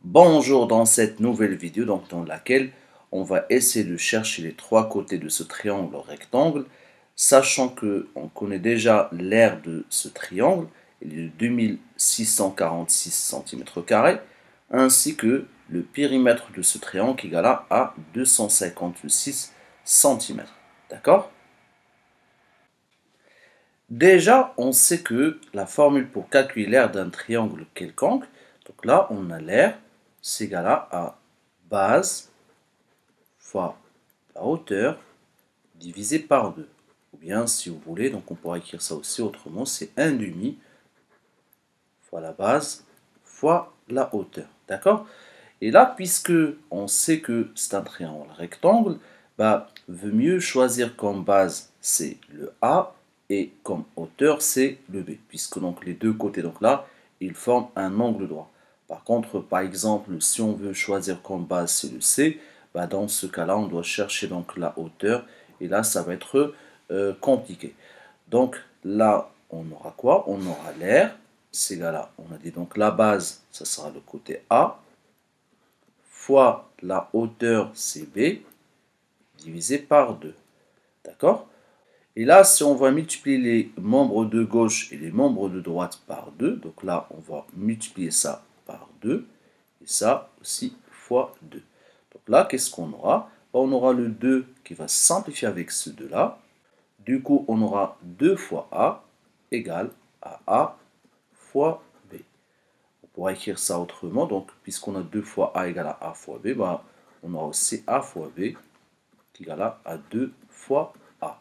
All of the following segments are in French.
Bonjour dans cette nouvelle vidéo dans laquelle on va essayer de chercher les trois côtés de ce triangle rectangle, sachant que on connaît déjà l'aire de ce triangle, il est de 2646 cm², ainsi que le périmètre de ce triangle qui est égal à 256 cm. D'accord? Déjà, on sait que la formule pour calculer l'aire d'un triangle quelconque, donc là, on a l'aire, c'est égal à base fois la hauteur divisé par 2. Ou bien, si vous voulez, donc on pourra écrire ça aussi autrement, c'est 1 demi fois la base fois la hauteur. D'accord? Et là, puisque on sait que c'est un triangle rectangle, vaut mieux choisir comme base c'est le A et comme hauteur c'est le B, puisque donc les deux côtés donc là, ils forment un angle droit. Par contre, par exemple, si on veut choisir comme base c'est le C, dans ce cas-là, on doit chercher donc la hauteur et là, ça va être compliqué. Donc là, on aura quoi? On aura l'air, c'est égal à, on a dit donc la base, ça sera le côté A, fois la hauteur CB divisé par 2. D'accord? Et là, si on va multiplier les membres de gauche et les membres de droite par 2, donc là, on va multiplier ça par 2, et ça aussi fois 2. Donc là, qu'est-ce qu'on aura? On aura le 2 qui va simplifier avec ce 2-là. Du coup, on aura 2 fois A égale à A fois B. On pourra écrire ça autrement, donc puisqu'on a 2 fois A égale à A fois B, on aura aussi A fois B qui est égal à 2 fois A.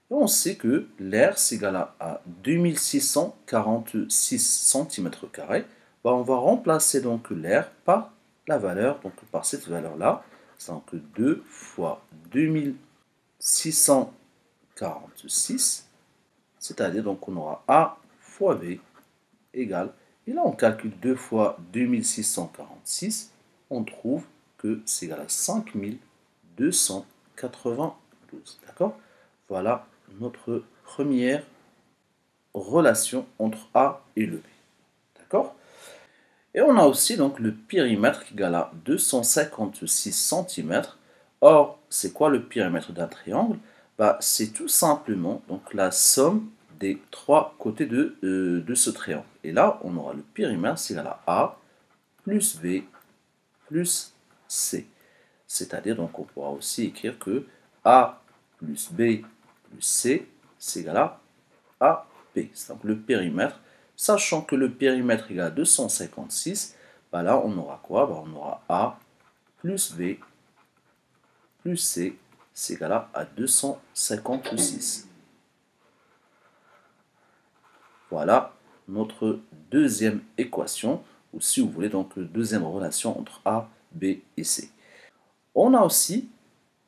Et on sait que l'air c'est égal à 2646 cm². On va remplacer donc l'air par la valeur, donc par cette valeur-là. C'est donc 2 fois 2646, c'est-à-dire donc on aura A fois B égale, et là on calcule 2 fois 2646, on trouve que c'est égal à 5292. D'accord? Voilà notre première relation entre A et le B. D'accord? Et on a aussi donc le périmètre qui est égal à 256 cm. Or, c'est quoi le périmètre d'un triangle? C'est tout simplement donc la somme des trois côtés de ce triangle. Et là, on aura le périmètre, c'est égal à A plus B plus C. C'est-à-dire, donc on pourra aussi écrire que A plus B plus C, c'est égal à AB. C'est donc le périmètre. Sachant que le périmètre est égal à 256, là on aura quoi? On aura A plus B plus C, c'est égal à 256. Voilà notre deuxième équation, ou si vous voulez, donc deuxième relation entre A, B et C. On a aussi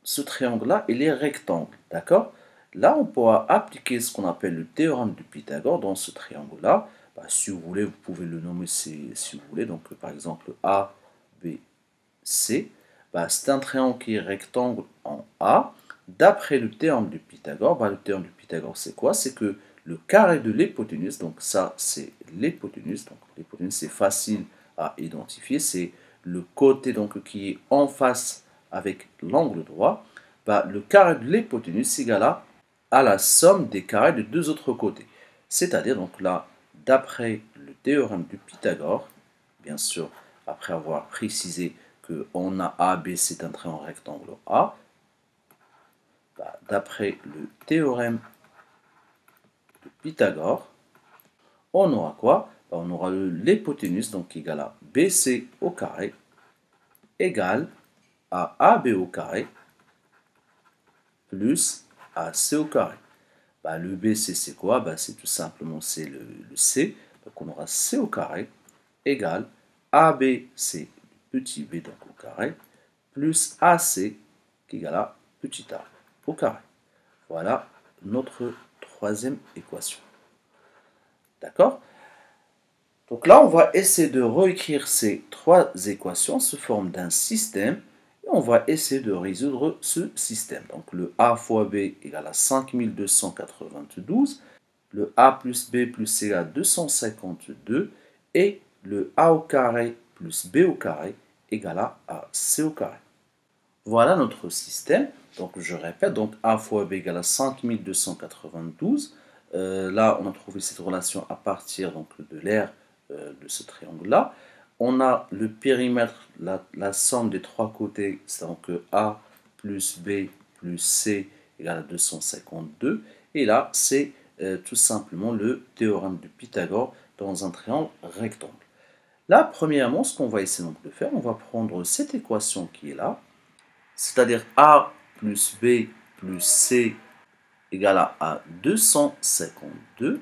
ce triangle-là, il est rectangle, d'accord? Là, on pourra appliquer ce qu'on appelle le théorème de Pythagore dans ce triangle-là. Si vous voulez, vous pouvez le nommer si vous voulez. Donc, par exemple, A, B, C. C'est un triangle qui est rectangle en A. D'après le théorème de Pythagore, le théorème de Pythagore, c'est quoi? C'est que le carré de l'hypoténuse, donc ça, c'est l'hypoténuse. Donc, l'hypoténuse, c'est facile à identifier. C'est le côté donc, qui est en face avec l'angle droit. Le carré de l'hypoténuse c'est égal à la somme des carrés de deux autres côtés. C'est-à-dire, donc là, d'après le théorème de Pythagore, bien sûr, après avoir précisé qu'on a AB, c'est un triangle rectangle A, d'après le théorème de Pythagore, on aura quoi? On aura l'hypoténuse, donc égal à BC au carré, égale à AB au carré, plus AC au carré. Le BC, c'est quoi? C'est tout simplement le C. Donc on aura C au carré égale AB, c'est petit b donc au carré, plus AC qui est égal à petit a au carré. Voilà notre troisième équation. D'accord? Donc là, on va essayer de réécrire ces trois équations sous forme d'un système. Et on va essayer de résoudre ce système. Donc le A fois B égale à 5292. Le A plus B plus C à 252. Et le A au carré plus B au carré égale à C au carré. Voilà notre système. Donc je répète, donc A fois B égale à 5292. Là, on a trouvé cette relation à partir donc, de l'aire de ce triangle-là. On a le périmètre, la somme des trois côtés, c'est donc A plus B plus C égale à 252. Et là, c'est tout simplement le théorème de Pythagore dans un triangle rectangle. Là, premièrement, ce qu'on va essayer donc de faire, on va prendre cette équation qui est là, c'est-à-dire A plus B plus C égale à 252.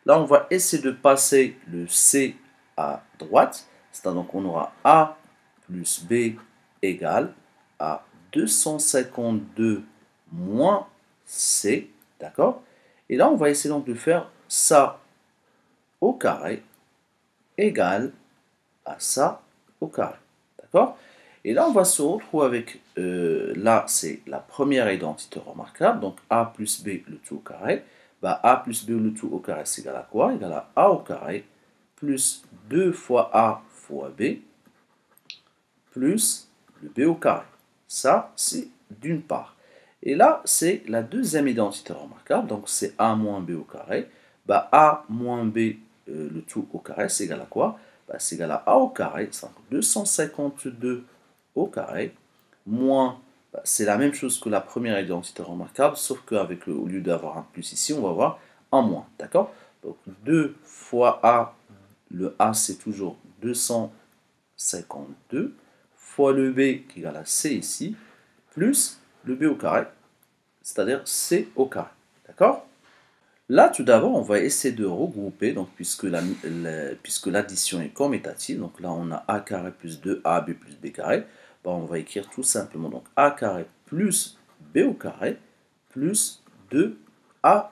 Là, on va essayer de passer le C à droite, c'est-à-dire qu'on aura A plus B égale à 252 moins C, d'accord? Et là, on va essayer donc de faire ça au carré égale à ça au carré, d'accord? Et là, on va se retrouver avec, là, c'est la première identité remarquable, donc A plus B le tout au carré. Bah, A plus B le tout au carré, c'est égal à quoi? Égal à A au carré plus 2 fois A fois B plus le B au carré. Ça, c'est d'une part. Et là, c'est la deuxième identité remarquable, donc c'est A moins B au carré. Bah, A moins B le tout au carré, c'est égal à quoi? Bah, c'est égal à A au carré, c'est 252 au carré, moins, bah, c'est la même chose que la première identité remarquable, sauf qu'avec au lieu d'avoir un plus ici, on va avoir un moins, d'accord? Donc 2 fois A, le A c'est toujours 252, fois le B qui est égal à C ici, plus le B au carré, c'est-à-dire C au carré, d'accord? Là, tout d'abord, on va essayer de regrouper, donc, puisque l'addition est commutative. Donc là, on a a carré plus 2ab plus b carré. Ben, on va écrire tout simplement donc a carré plus b au carré plus 2ab.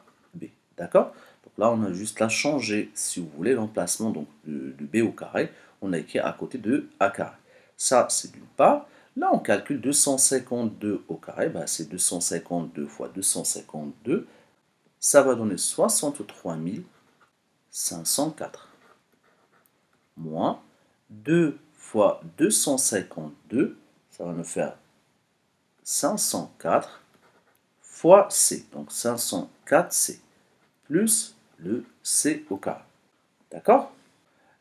D'accord? Donc là, on a juste à changer, si vous voulez, l'emplacement de b au carré. On a écrit à côté de a carré. Ça, c'est d'une part. Là, on calcule 252 au carré. Ben, c'est 252 fois 252. Ça va donner 63 504 moins 2 fois 252, ça va nous faire 504 fois C, donc 504C, plus le C au carré. D'accord?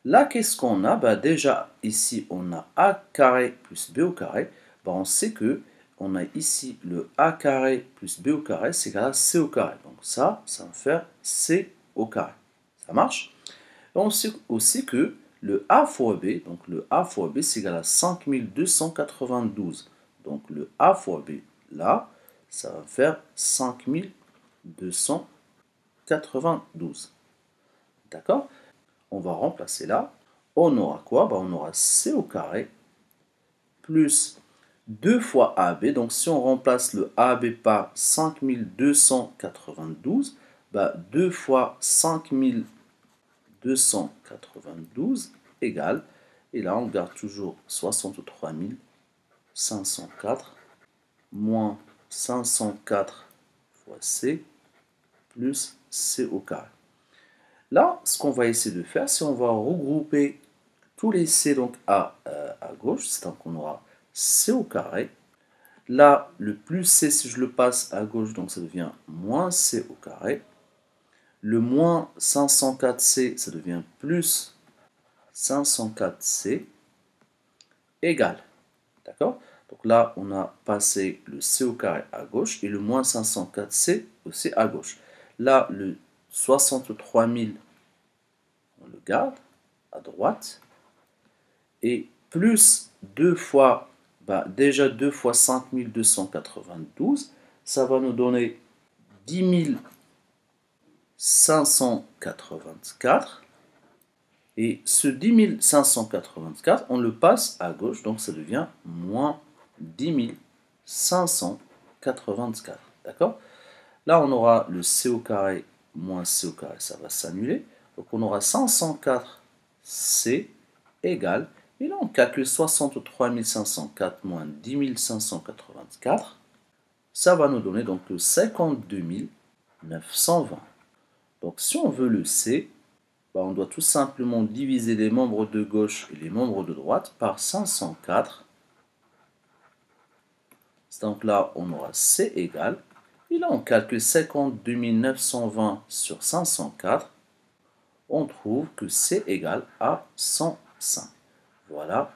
Là, qu'est-ce qu'on a? Bah, déjà, ici, on a A carré plus B au carré. Bah, on sait que on a ici le A carré plus B au carré, c'est égal à C au carré. Donc ça va faire C au carré. Ça marche? Et on sait aussi que le A fois B, donc le A fois B, c'est égal à 5292. Donc le A fois B, là, ça va faire 5292. D'accord? On va remplacer là. On aura quoi? Ben, on aura C au carré plus 2 fois AB. Donc si on remplace le AB par 5292, ben, 2 fois 5292 égale, et là on garde toujours 63 504 moins 504 fois C plus C au carré. Là, ce qu'on va essayer de faire, c'est on va regrouper tous les C donc à gauche, c'est-à-dire qu'on aura C au carré. Là, le plus C, si je le passe à gauche, donc ça devient moins C au carré. Le moins 504C, ça devient plus 504C égale. D'accord? Donc là, on a passé le C au carré à gauche et le moins 504C aussi à gauche. Là, le 63 000, on le garde à droite. Et plus 2 fois, bah déjà 2 fois 5292, ça va nous donner 10 584. Et ce 10 584, on le passe à gauche, donc ça devient moins 10 584. D'accord? Là, on aura le C au carré moins C au carré, ça va s'annuler. Donc on aura 504C égale, et là on calcule 63 504 moins 10 584, ça va nous donner donc 52 920. Donc si on veut le C, on doit tout simplement diviser les membres de gauche et les membres de droite par 504. Donc là, on aura C égale. Et là, on calcule 52 920 sur 504. On trouve que C égale à 105. Voilà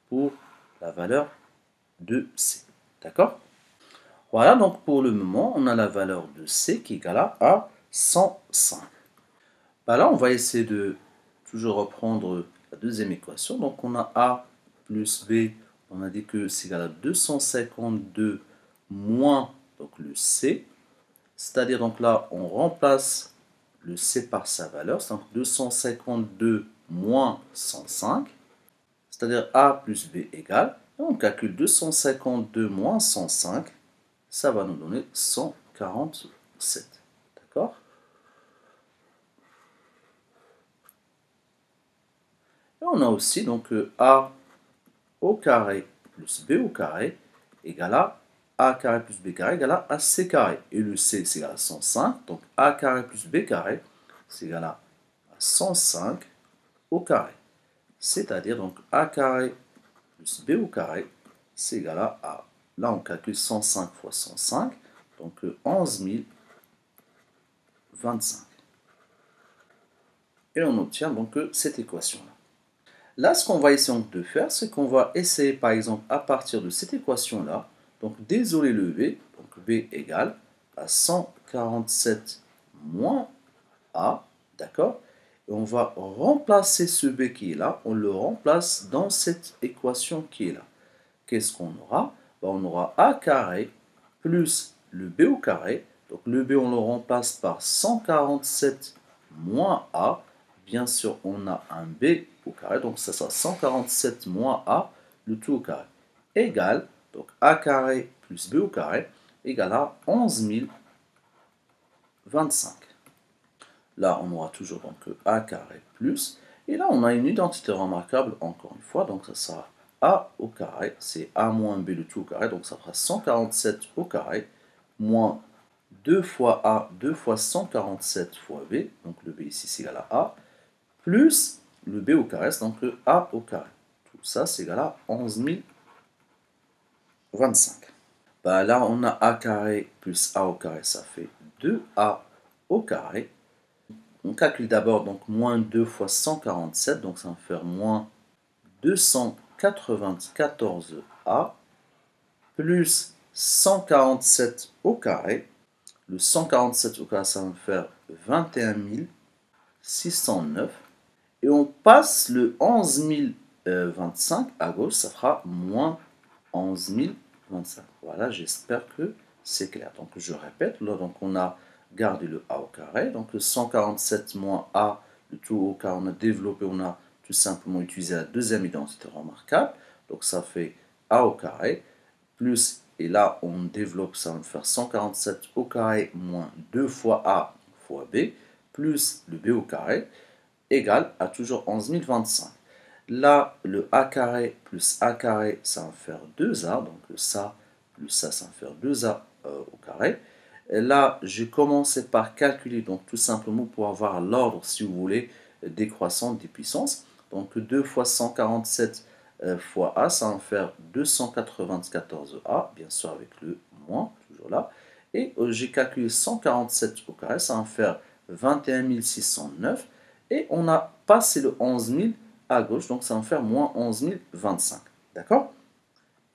pour la valeur de C. D'accord? Voilà, donc pour le moment, on a la valeur de C qui est égale à 105. Bah là, on va essayer de toujours reprendre la deuxième équation. Donc, on a A plus B, on a dit que c'est égal à 252 moins donc, le C. C'est-à-dire, donc là, on remplace le C par sa valeur. Donc, 252 moins 105. C'est-à-dire A plus B égale. On calcule 252 moins 105. Ça va nous donner 147. D'accord? Et on a aussi donc A au carré plus B au carré égale à A carré plus B carré égale à AC carré. Et le C, c'est égal à 105. Donc A carré plus B carré, c'est égal à 105 au carré. C'est-à-dire donc A carré plus B au carré, c'est égal à A. Là, on calcule 105 fois 105, donc 11 025. Et on obtient donc cette équation-là. Là, ce qu'on va essayer de faire, c'est qu'on va essayer, par exemple, à partir de cette équation-là, donc d'isoler le B, donc B égale à 147 moins A, d'accord? Et on va remplacer ce B qui est là, on le remplace dans cette équation qui est là. Qu'est-ce qu'on aura? Ben, on aura A carré plus le B au carré. Donc le B, on le remplace par 147 moins A. Bien sûr, on a un B au carré, donc ça sera 147 moins A, le tout au carré, égale, donc A carré plus B au carré, égale à 11 025. Là, on aura toujours donc A carré plus, et là, on a une identité remarquable, encore une fois, donc ça sera A au carré, c'est A moins B le tout au carré, donc ça fera 147 au carré, moins 2 fois A, 2 fois 147 fois B, donc le B ici c'est égal à A, plus le B au carré, donc le A au carré. Tout ça c'est égal à 11 025. Bah, là on a A carré plus A au carré, ça fait 2A au carré. On calcule d'abord donc moins 2 fois 147, donc ça va faire moins 294A plus 147 au carré. Le 147 au carré, ça va me faire 21 609. Et on passe le 11 025 à gauche, ça fera moins 11 025. Voilà, j'espère que c'est clair. Donc je répète, là donc on a gardé le A au carré, donc le 147 moins A, le tout au carré, on a développé, on a tout simplement utilisé la deuxième identité remarquable, donc ça fait A au carré, plus, et là on développe, ça va me faire 147 au carré moins 2 fois A fois B, plus le B au carré, égale à toujours 11 025. Là, le A carré plus A carré, ça va me faire 2A, donc ça plus ça va me faire 2A au carré. Et là, j'ai commencé par calculer, donc tout simplement pour avoir l'ordre, si vous voulez, décroissant des puissances. Donc 2 fois 147 fois A, ça va me faire 294A, bien sûr avec le moins, toujours là. Et j'ai calculé 147 au carré, ça va me faire 21 609. Et on a passé le 11 000 à gauche, donc ça va me faire moins 11 025. D'accord?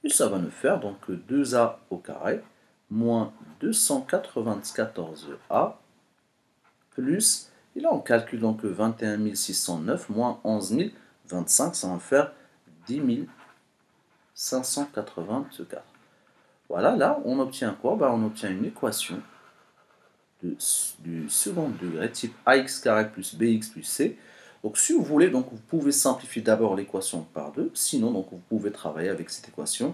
Et ça va nous faire donc 2A au carré moins 294A plus, et là on calcule donc 21 609 moins 11 025, ça va me faire 10 584. Voilà, là on obtient quoi? Ben, on obtient une équation du second degré type ax carré plus bx plus c. Donc si vous voulez, donc, vous pouvez simplifier d'abord l'équation par 2, sinon donc, vous pouvez travailler avec cette équation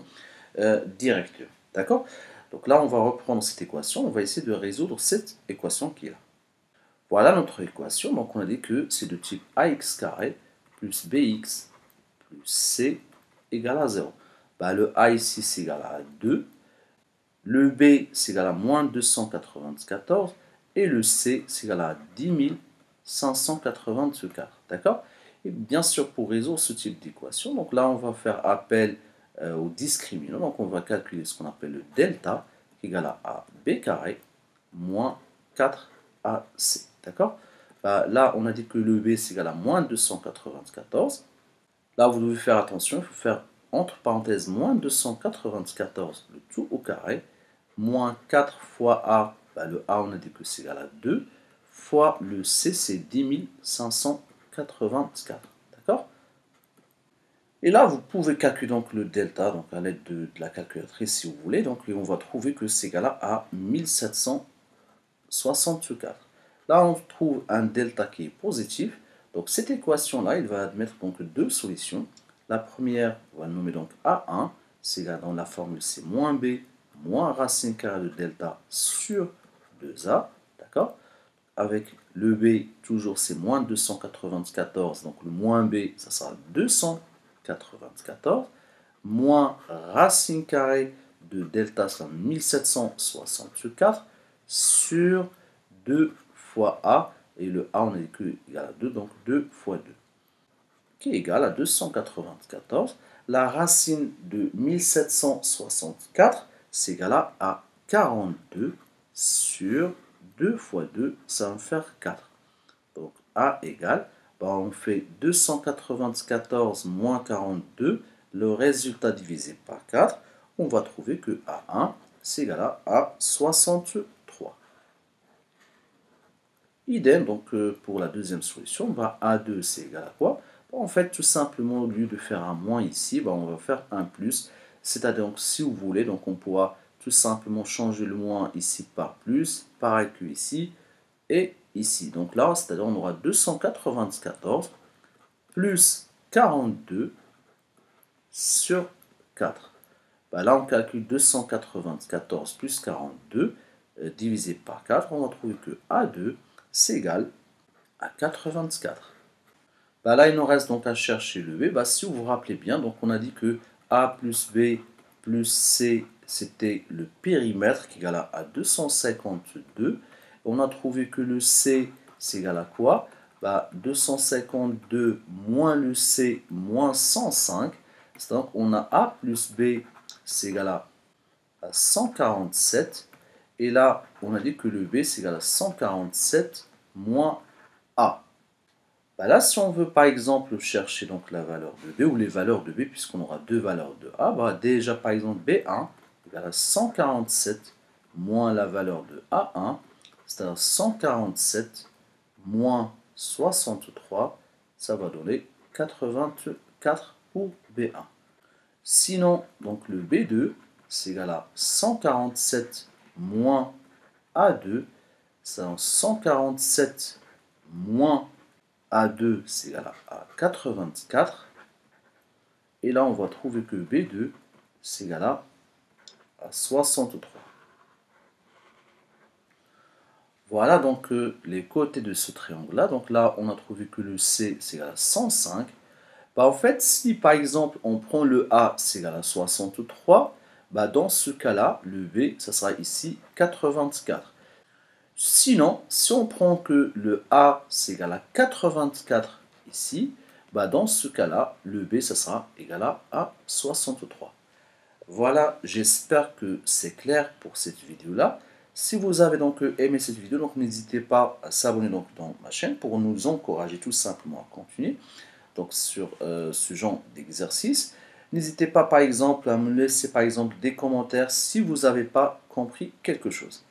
directement. D'accord? Donc là, on va reprendre cette équation, on va essayer de résoudre cette équation qui est là. Voilà notre équation, donc on a dit que c'est de type ax carré plus bx plus c égale à 0. Bah, le a ici c'est égal à 2, le b c'est égal à moins 294, et le c c'est égal à 10 584. D'accord? Et bien sûr, pour résoudre ce type d'équation, donc là, on va faire appel au discriminant. Donc, on va calculer ce qu'on appelle le delta, qui est égal à b carré moins 4ac. D'accord? Là, on a dit que le b, c'est égal à moins 294. Là, vous devez faire attention, il faut faire entre parenthèses moins 294, le tout au carré, moins 4 fois a, le a, on a dit que c'est égal à 2, fois le c, c'est 10 584. D'accord? Et là, vous pouvez calculer donc le delta donc à l'aide de la calculatrice si vous voulez. Donc, on va trouver que c'est égal à 1764. Là, on trouve un delta qui est positif. Donc, cette équation-là, il va admettre donc deux solutions. La première, on va le nommer donc A1. C'est égal dans la formule, c'est moins B moins racine carrée de delta sur 2A. D'accord? Avec le B, toujours, c'est moins 294. Donc, le moins B, ça sera 294. Moins racine carrée de delta, c'est 1764 sur 2 fois A, et le A, on a dit que égal à 2, donc 2 fois 2, qui est égal à 294. La racine de 1764, c'est égal à 42 sur 2 fois 2, ça va me faire 4. Donc A égale, on fait 294 moins 42, le résultat divisé par 4, on va trouver que A1, c'est égal à 63. Idem, donc pour la deuxième solution, A2 c'est égal à quoi? En fait, tout simplement, au lieu de faire un moins ici, on va faire un plus. C'est-à-dire, si vous voulez, donc on pourra tout simplement changer le moins ici par plus, pareil que ici, et ici. Donc là, c'est-à-dire on aura 294 plus 42 sur 4. Là, on calcule 294 plus 42 divisé par 4. On va trouver que A2, c'est égal à 84. Là, il nous reste donc à chercher le B. Si vous vous rappelez bien, donc on a dit que A plus B plus C, c'était le périmètre qui est égal à 252. On a trouvé que le C, c'est égal à quoi? 252 moins le C moins 105. Donc, on a A plus B, c'est égal à 147. Et là, on a dit que le B, c'est égal à 147 moins A. Là, si on veut par exemple chercher donc la valeur de B ou les valeurs de B, puisqu'on aura deux valeurs de A, déjà par exemple B1 égale à 147 moins la valeur de A1, c'est-à-dire 147 moins 63, ça va donner 84 pour B1. Sinon, donc le B2, c'est égal à 147 moins A2, c'est-à-dire 147 moins A2, c'est égal à 84. Et là, on va trouver que B2, c'est égal à 63. Voilà donc les côtés de ce triangle-là. Donc là, on a trouvé que le C, c'est égal à 105. En fait, si par exemple, on prend le A, c'est égal à 63, dans ce cas-là, le B, ça sera ici 84. Sinon, si on prend que le A, c'est égal à 84 ici, dans ce cas-là, le B, ça sera égal à 63. Voilà, j'espère que c'est clair pour cette vidéo-là. Si vous avez donc aimé cette vidéo, donc n'hésitez pas à s'abonner dans ma chaîne pour nous encourager tout simplement à continuer donc sur ce genre d'exercice. N'hésitez pas par exemple à me laisser par exemple des commentaires si vous n'avez pas compris quelque chose.